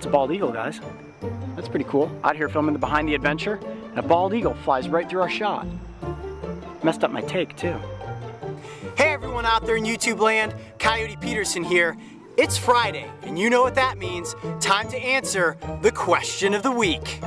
It's a bald eagle, guys. That's pretty cool. Out here filming the Behind the Adventure, and a bald eagle flies right through our shot. Messed up my take, too. Hey everyone out there in YouTube land, Coyote Peterson here. It's Friday, and you know what that means. Time to answer the question of the week.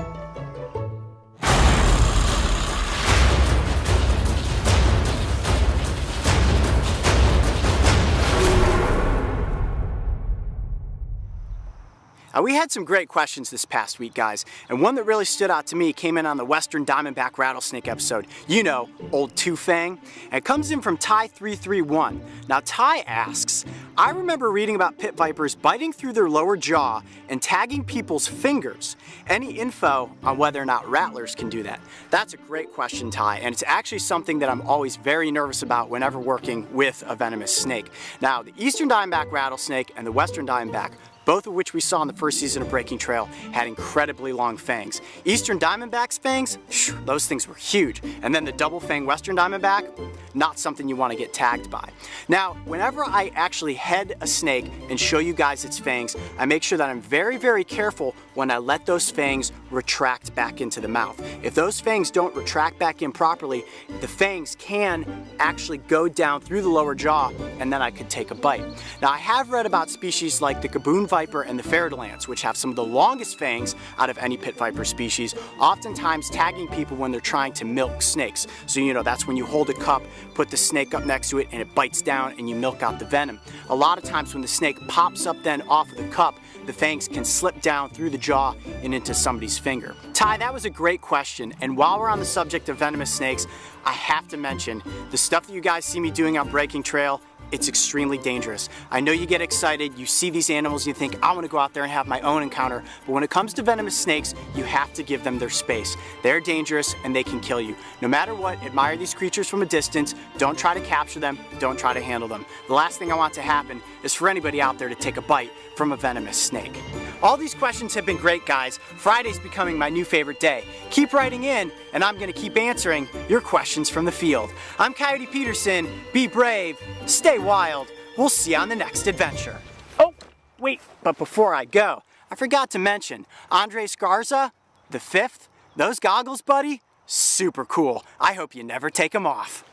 We had some great questions this past week, guys, and one that really stood out to me came in on the Western Diamondback Rattlesnake episode. You know, old Two Fang. And it comes in from Ty331. Now, Ty asks, I remember reading about pit vipers biting through their lower jaw and tagging people's fingers. Any info on whether or not rattlers can do that? That's a great question, Ty, and it's actually something that I'm always very nervous about whenever working with a venomous snake. Now, the Eastern Diamondback Rattlesnake and the Western Diamondback, both of which we saw in the first season of Breaking Trail, had incredibly long fangs. Eastern Diamondback's fangs, those things were huge. And then the double fang Western Diamondback, not something you want to get tagged by. Now, whenever I actually head a snake and show you guys its fangs, I make sure that I'm very, very careful when I let those fangs retract back into the mouth. If those fangs don't retract back in properly, the fangs can actually go down through the lower jaw, and then I could take a bite. Now, I have read about species like the Gaboon viper and the Fer-de-lance, which have some of the longest fangs out of any pit viper species, oftentimes tagging people when they're trying to milk snakes. So, you know, that's when you hold a cup, put the snake up next to it, and it bites down and you milk out the venom. A lot of times when the snake pops up then off of the cup, the fangs can slip down through the jaw and into somebody's finger. Ty, that was a great question, and while we're on the subject of venomous snakes, I have to mention the stuff that you guys see me doing on Breaking Trail. It's extremely dangerous. I know you get excited, you see these animals, and you think, I want to go out there and have my own encounter. But when it comes to venomous snakes, you have to give them their space. They're dangerous and they can kill you. No matter what, admire these creatures from a distance. Don't try to capture them. Don't try to handle them. The last thing I want to happen is for anybody out there to take a bite from a venomous snake. All these questions have been great, guys. Friday's becoming my new favorite day. Keep writing in, and I'm going to keep answering your questions from the field. I'm Coyote Peterson. Be brave. Stay wild. We'll see you on the next adventure. Oh, wait, but before I go, I forgot to mention, Andres Garza, the 5th, those goggles, buddy, super cool. I hope you never take them off.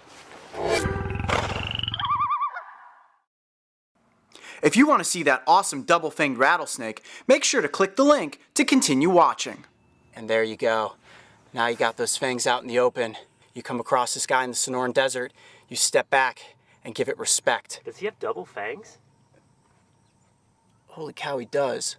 If you want to see that awesome double-fanged rattlesnake, make sure to click the link to continue watching. And there you go. Now you got those fangs out in the open. You come across this guy in the Sonoran Desert, you step back and give it respect. Does he have double fangs? Holy cow, he does.